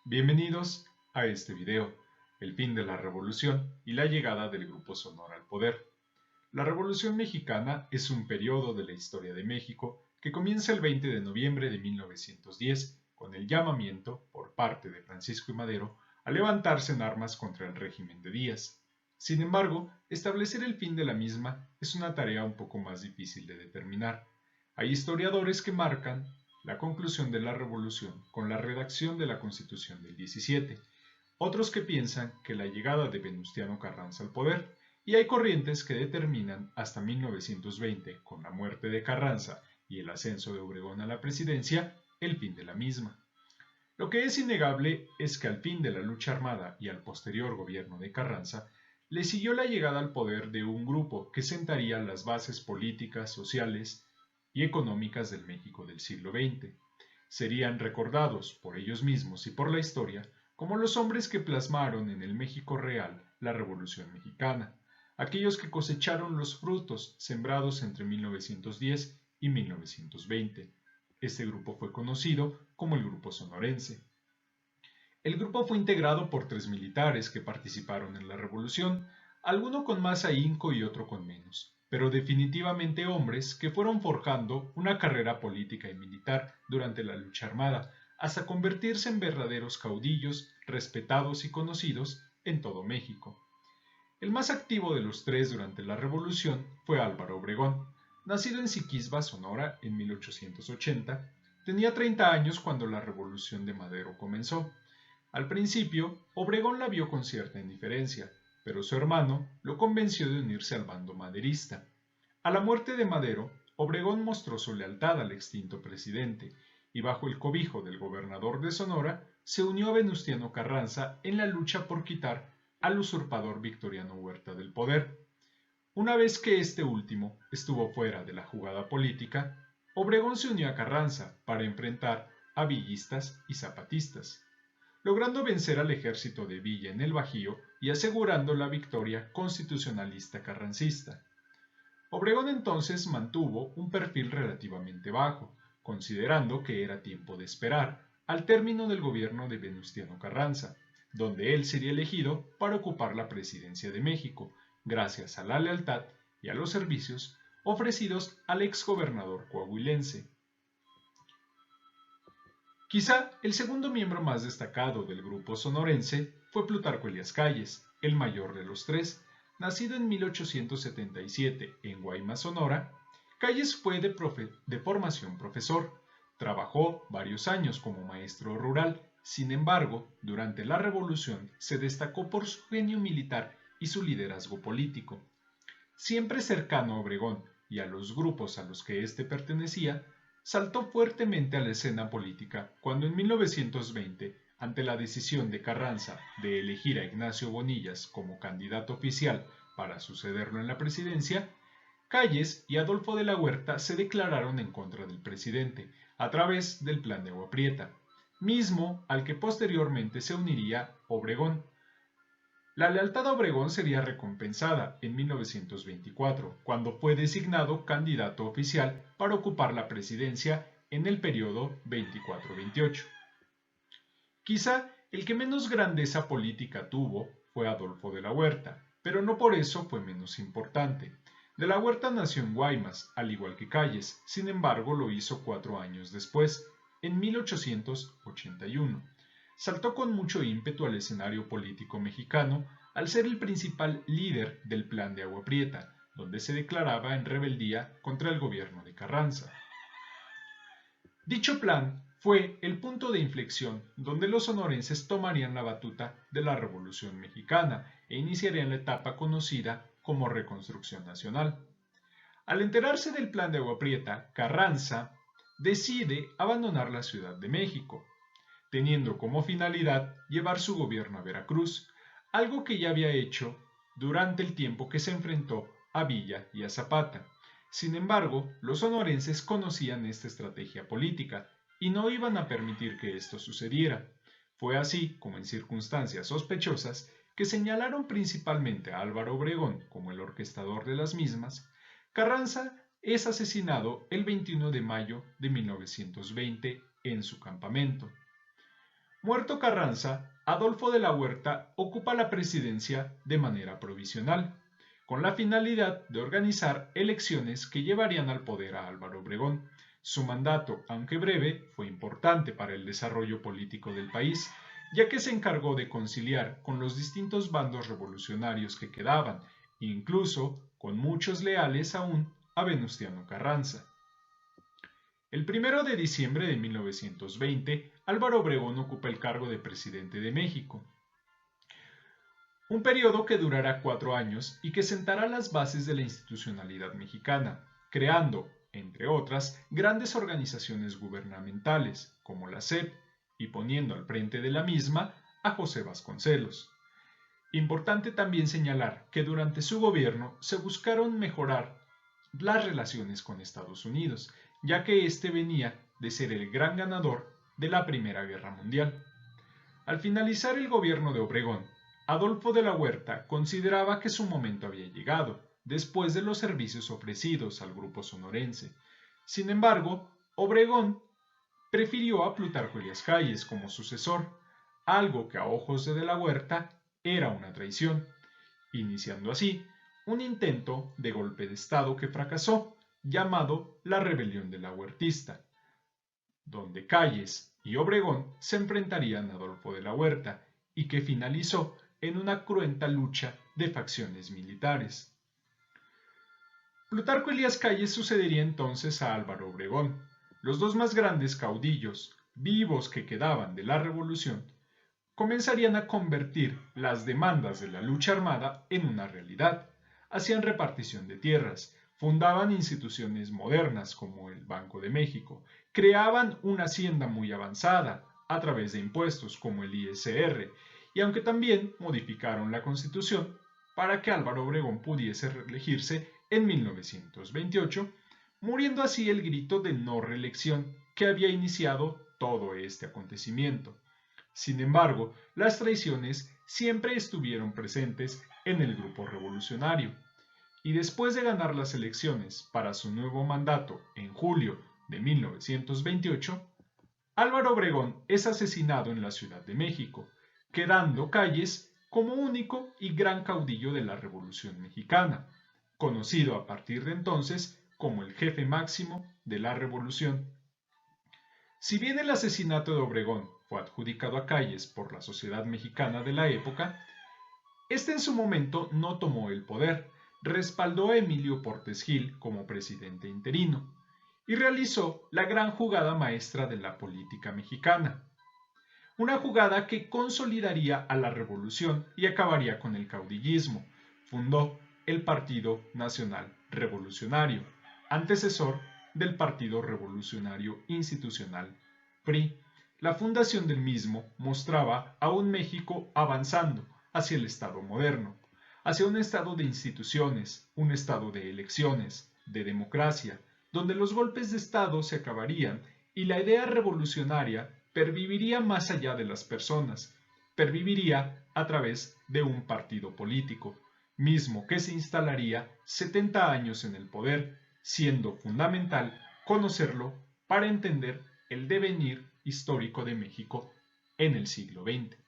Bienvenidos a este video, el fin de la revolución y la llegada del Grupo Sonora al poder. La Revolución Mexicana es un periodo de la historia de México que comienza el 20 de noviembre de 1910 con el llamamiento por parte de Francisco I. Madero a levantarse en armas contra el régimen de Díaz. Sin embargo, establecer el fin de la misma es una tarea un poco más difícil de determinar. Hay historiadores que marcan la conclusión de la revolución con la redacción de la Constitución del 17, otros que piensan que la llegada de Venustiano Carranza al poder, y hay corrientes que determinan hasta 1920, con la muerte de Carranza y el ascenso de Obregón a la presidencia, el fin de la misma. Lo que es innegable es que al fin de la lucha armada y al posterior gobierno de Carranza, le siguió la llegada al poder de un grupo que sentaría las bases políticas, sociales y económicas del México del siglo XX. Serían recordados por ellos mismos y por la historia como los hombres que plasmaron en el México real la Revolución Mexicana, aquellos que cosecharon los frutos sembrados entre 1910 y 1920. Este grupo fue conocido como el Grupo Sonorense. El grupo fue integrado por 3 militares que participaron en la revolución, alguno con más ahínco y otro con menos, pero definitivamente hombres que fueron forjando una carrera política y militar durante la lucha armada, hasta convertirse en verdaderos caudillos, respetados y conocidos en todo México. El más activo de los 3 durante la revolución fue Álvaro Obregón. Nacido en Siquisba, Sonora, en 1880, tenía 30 años cuando la revolución de Madero comenzó. Al principio, Obregón la vio con cierta indiferencia, pero su hermano lo convenció de unirse al bando maderista. A la muerte de Madero, Obregón mostró su lealtad al extinto presidente y bajo el cobijo del gobernador de Sonora se unió a Venustiano Carranza en la lucha por quitar al usurpador Victoriano Huerta del poder. Una vez que este último estuvo fuera de la jugada política, Obregón se unió a Carranza para enfrentar a villistas y zapatistas, logrando vencer al ejército de Villa en el Bajío y asegurando la victoria constitucionalista carrancista. Obregón entonces mantuvo un perfil relativamente bajo, considerando que era tiempo de esperar al término del gobierno de Venustiano Carranza, donde él sería elegido para ocupar la presidencia de México, gracias a la lealtad y a los servicios ofrecidos al exgobernador coahuilense. Quizá el segundo miembro más destacado del grupo sonorense fue Plutarco Elías Calles, el mayor de los 3. Nacido en 1877 en Guaymas, Sonora, Calles fue de formación profesor. Trabajó varios años como maestro rural. Sin embargo, durante la Revolución se destacó por su genio militar y su liderazgo político. Siempre cercano a Obregón y a los grupos a los que éste pertenecía, saltó fuertemente a la escena política cuando en 1920, ante la decisión de Carranza de elegir a Ignacio Bonillas como candidato oficial para sucederlo en la presidencia, Calles y Adolfo de la Huerta se declararon en contra del presidente a través del Plan de Agua Prieta, mismo al que posteriormente se uniría Obregón. La lealtad a Obregón sería recompensada en 1924, cuando fue designado candidato oficial para ocupar la presidencia en el periodo 24-28. Quizá el que menos grandeza política tuvo fue Adolfo de la Huerta, pero no por eso fue menos importante. De la Huerta nació en Guaymas, al igual que Calles, sin embargo lo hizo 4 años después, en 1881. Saltó con mucho ímpetu al escenario político mexicano al ser el principal líder del Plan de Agua Prieta, donde se declaraba en rebeldía contra el gobierno de Carranza. Dicho plan fue el punto de inflexión donde los sonorenses tomarían la batuta de la Revolución Mexicana e iniciarían la etapa conocida como Reconstrucción Nacional. Al enterarse del plan de Agua Prieta, Carranza decide abandonar la Ciudad de México, teniendo como finalidad llevar su gobierno a Veracruz, algo que ya había hecho durante el tiempo que se enfrentó a Villa y a Zapata. Sin embargo, los sonorenses conocían esta estrategia política y no iban a permitir que esto sucediera. Fue así como en circunstancias sospechosas que señalaron principalmente a Álvaro Obregón como el orquestador de las mismas, Carranza es asesinado el 21 de mayo de 1920 en su campamento. Muerto Carranza, Adolfo de la Huerta ocupa la presidencia de manera provisional, con la finalidad de organizar elecciones que llevarían al poder a Álvaro Obregón. Su mandato, aunque breve, fue importante para el desarrollo político del país, ya que se encargó de conciliar con los distintos bandos revolucionarios que quedaban, incluso con muchos leales aún a Venustiano Carranza. El 1 de diciembre de 1920, Álvaro Obregón ocupa el cargo de presidente de México, un periodo que durará 4 años y que sentará las bases de la institucionalidad mexicana, creando, entre otras, grandes organizaciones gubernamentales, como la SEP, y poniendo al frente de la misma a José Vasconcelos. Importante también señalar que durante su gobierno se buscaron mejorar las relaciones con Estados Unidos, ya que este venía de ser el gran ganador de la Primera Guerra Mundial. Al finalizar el gobierno de Obregón, Adolfo de la Huerta consideraba que su momento había llegado, después de los servicios ofrecidos al grupo sonorense. Sin embargo, Obregón prefirió a Plutarco Elías Calles como sucesor, algo que a ojos de la Huerta era una traición, iniciando así un intento de golpe de Estado que fracasó, llamado la Rebelión de la Huertista, donde Calles y Obregón se enfrentarían a Adolfo de la Huerta y que finalizó en una cruenta lucha de facciones militares. Plutarco Elías Calles sucedería entonces a Álvaro Obregón. Los dos más grandes caudillos vivos que quedaban de la revolución comenzarían a convertir las demandas de la lucha armada en una realidad. Hacían repartición de tierras, fundaban instituciones modernas como el Banco de México, creaban una hacienda muy avanzada a través de impuestos como el ISR, y aunque también modificaron la Constitución para que Álvaro Obregón pudiese reelegirse en 1928, muriendo así el grito de no reelección que había iniciado todo este acontecimiento. Sin embargo, las traiciones siempre estuvieron presentes en el grupo revolucionario, y después de ganar las elecciones para su nuevo mandato en julio de 1928, Álvaro Obregón es asesinado en la Ciudad de México, quedando Calles como único y gran caudillo de la Revolución Mexicana, conocido a partir de entonces como el jefe máximo de la revolución. Si bien el asesinato de Obregón fue adjudicado a Calles por la sociedad mexicana de la época, este en su momento no tomó el poder, respaldó a Emilio Portes Gil como presidente interino y realizó la gran jugada maestra de la política mexicana. Una jugada que consolidaría a la revolución y acabaría con el caudillismo. Fundó el Partido Nacional Revolucionario, antecesor del Partido Revolucionario Institucional, PRI. La fundación del mismo mostraba a un México avanzando hacia el Estado moderno, hacia un Estado de instituciones, un Estado de elecciones, de democracia, donde los golpes de Estado se acabarían y la idea revolucionaria perviviría más allá de las personas, perviviría a través de un partido político, mismo que se instalaría 70 años en el poder, siendo fundamental conocerlo para entender el devenir histórico de México en el siglo XX.